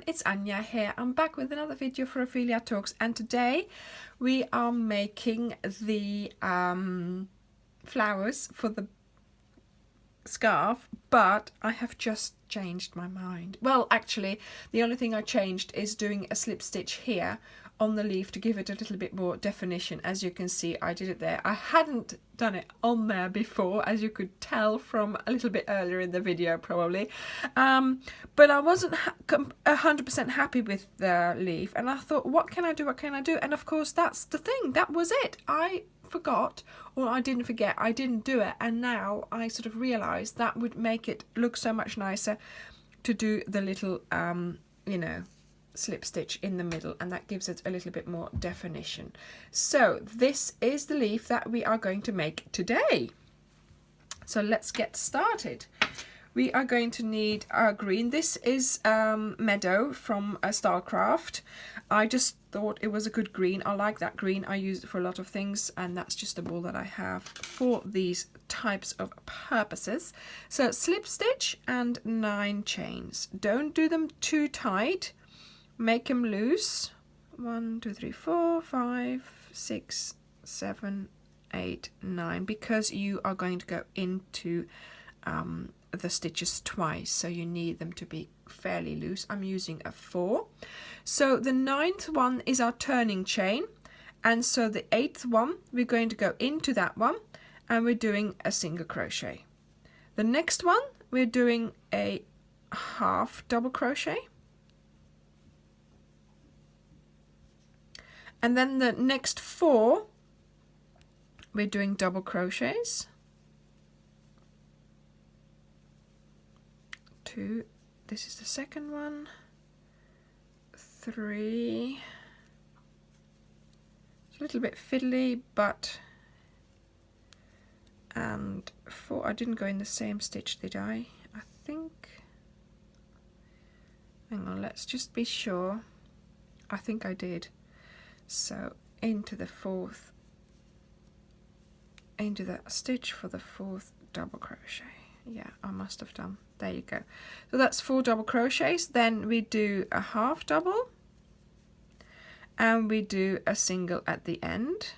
it's Anya here. I'm back with another video for Ophelia Talks, and today we are making the flowers for the scarf, but I have just changed my mind. Well, actually, the only thing I changed is doing a slip stitch here on the leaf to give it a little bit more definition. As you can see, I did it there. I hadn't done it on there before, as you could tell from a little bit earlier in the video probably, but I wasn't 100% happy with the leaf, and I thought, what can I do, and of course that's the thing, that was it. I forgot, or I didn't forget, I didn't do it, and now I sort of realized that would make it look so much nicer to do the little you know, slip stitch in the middle, and that gives it a little bit more definition. So this is the leaf that we are going to make today. So let's get started. We are going to need our green. This is Meadow from Starcraft. I just thought it was a good green. I like that green. I use it for a lot of things, and that's just the wool that I have for these types of purposes. So slip stitch and 9 chains. Don't do them too tight. Make them loose. 1, 2, 3, 4, 5, 6, 7, 8, 9, because you are going to go into the stitches twice, so you need them to be fairly loose. I'm using a 4. So the 9th one is our turning chain, and so the 8th one we're going to go into that one, and we're doing a single crochet. The next one we're doing a half double crochet, and then the next 4 we're doing double crochets. 2, this is the second one, 3, it's a little bit fiddly, but, and 4, I didn't go in the same stitch, did I? I think, hang on, let's just be sure. I think I did. So into the 4th, into that stitch for the 4th double crochet. Yeah, I must have done. There you go. So that's 4 double crochets. Then we do a half double, and we do a single at the end.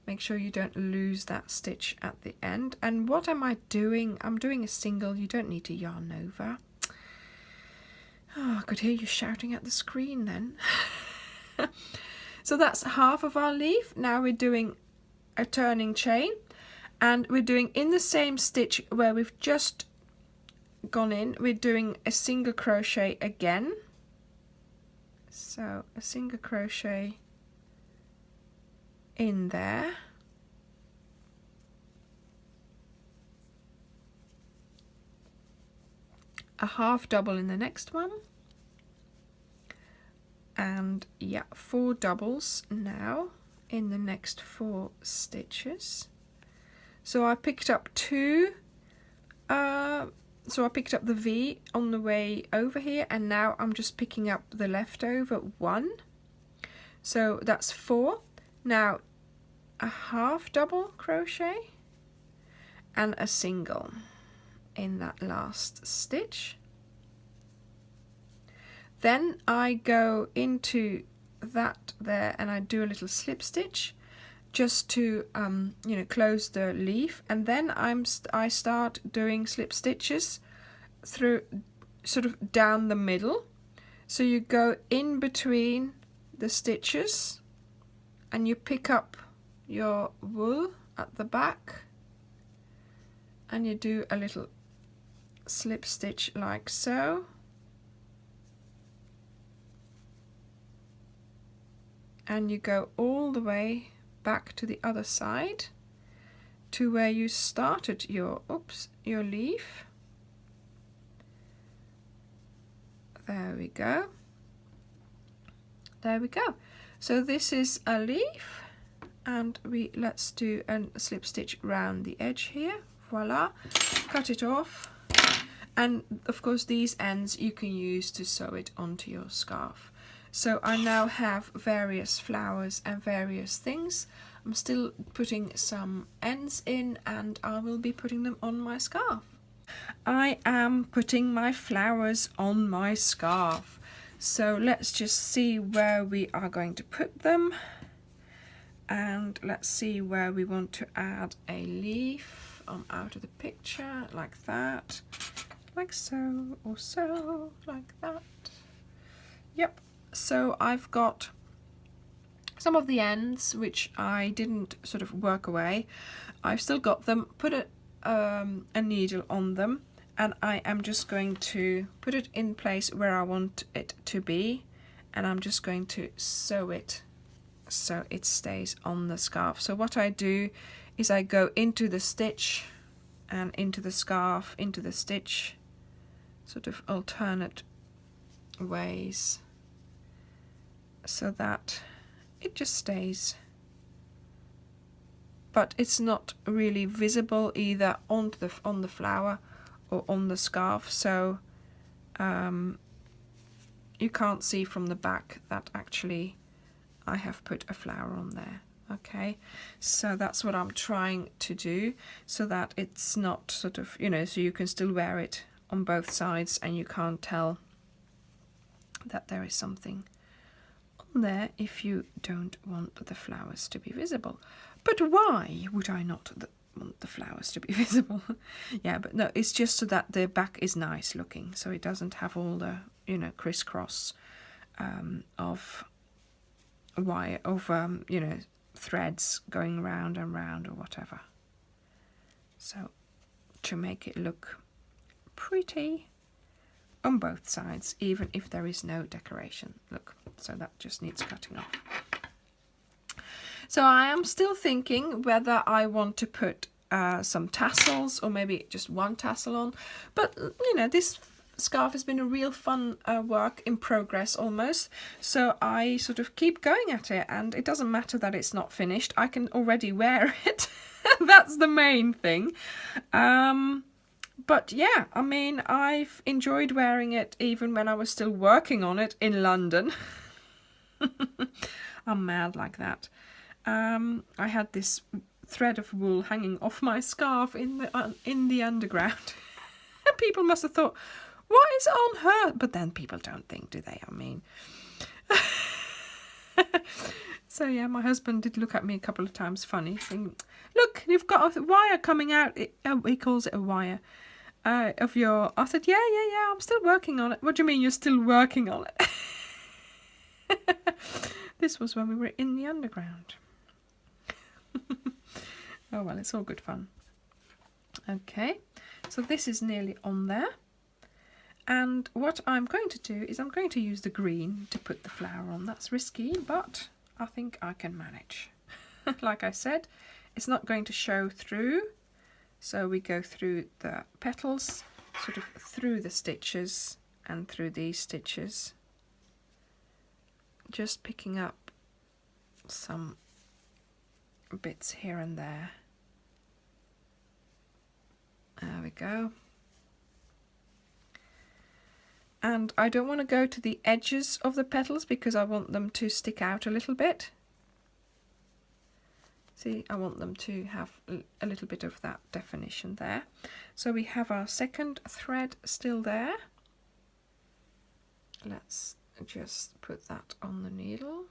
Make sure you don't lose that stitch at the end. And what am I doing? I'm doing a single. You don't need to yarn over. Oh, I could hear you shouting at the screen then. So that's half of our leaf. Now we're doing a turning chain, and we're doing in the same stitch where we've just gone in, we're doing a single crochet again. So a single crochet in there, a half double in the next one, and yeah, 4 doubles now in the next 4 stitches. So I picked up 2, so I picked up the V on the way over here, and now I'm just picking up the leftover 1, so that's 4. Now a half double crochet and a single in that last stitch. Then I go into that there, and I do a little slip stitch just to you know, close the leaf, and then I start doing slip stitches through, sort of down the middle. So you go in between the stitches, and you pick up your wool at the back, and you do a little slip stitch like so, and you go all the way back to the other side to where you started your your leaf. There we go. There we go. So this is a leaf, and let's do a slip stitch round the edge here. Voila, cut it off, and of course these ends you can use to sew it onto your scarf. So I now have various flowers and various things. I'm still putting some ends in, and I will be putting them on my scarf. I am putting my flowers on my scarf. So let's just see where we are going to put them. And let's see where we want to add a leaf. I'm out of the picture, like that. Like so, or so, like that. Yep, so I've got some of the ends which I didn't sort of work away. I've still got them, put a needle on them, and I am just going to put it in place where I want it to be, and I'm just going to sew it so it stays on the scarf. So what I do is I go into the stitch and into the scarf, into the stitch, sort of alternate ways, so that it just stays, but it's not really visible either on the flower or on the scarf, so you can't see from the back that actually I have put a flower on there. Okay, so that's what I'm trying to do, so that it's not sort of, you know, so you can still wear it on both sides and you can't tell that there is something on there if you don't want the flowers to be visible. But why would I not want the flowers to be visible? Yeah, but no, it's just so that the back is nice looking, so it doesn't have all the, you know, crisscross of wire, of you know, threads going round and round or whatever. So to make it look pretty on both sides, even if there is no decoration. Look, so that just needs cutting off. So I am still thinking whether I want to put some tassels or maybe just one tassel on, but you know, this scarf has been a real fun work in progress almost, so I sort of keep going at it, and it doesn't matter that it's not finished. I can already wear it. That's the main thing. But yeah, I mean, I've enjoyed wearing it even when I was still working on it in London. I'm mad like that. I had this thread of wool hanging off my scarf in the underground. And people must have thought, what is on her? But then people don't think, do they? I mean. So yeah, my husband did look at me a couple of times funny, saying, look, you've got a wire coming out. He calls it a wire. Of your... I said, yeah, I'm still working on it. What do you mean you're still working on it? This was when we were in the underground. Oh well, it's all good fun. Okay, so this is nearly on there. And what I'm going to do is I'm going to use the green to put the flower on. That's risky, but I think I can manage. Like I said, it's not going to show through. So we go through the petals, sort of through the stitches and through these stitches. Just picking up some bits here and there. There we go. And I don't want to go to the edges of the petals because I want them to stick out a little bit. See, I want them to have a little bit of that definition there. So we have our second thread still there. Let's just put that on the needle.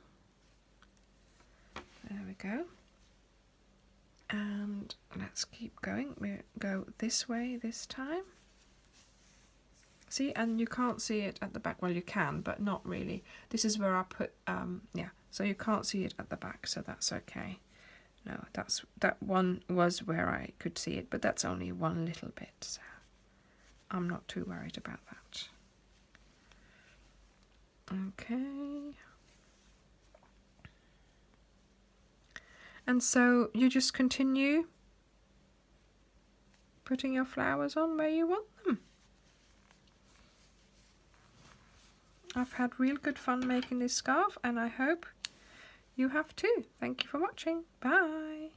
There we go. And let's keep going. We go this way this time. See, and you can't see it at the back. Well, you can, but not really. This is where I put, yeah, so you can't see it at the back, so that's okay. No, that one was where I could see it, but that's only one little bit, so I'm not too worried about that. Okay. And so you just continue putting your flowers on where you want them. I've had real good fun making this scarf, and I hope you have too. Thank you for watching. Bye.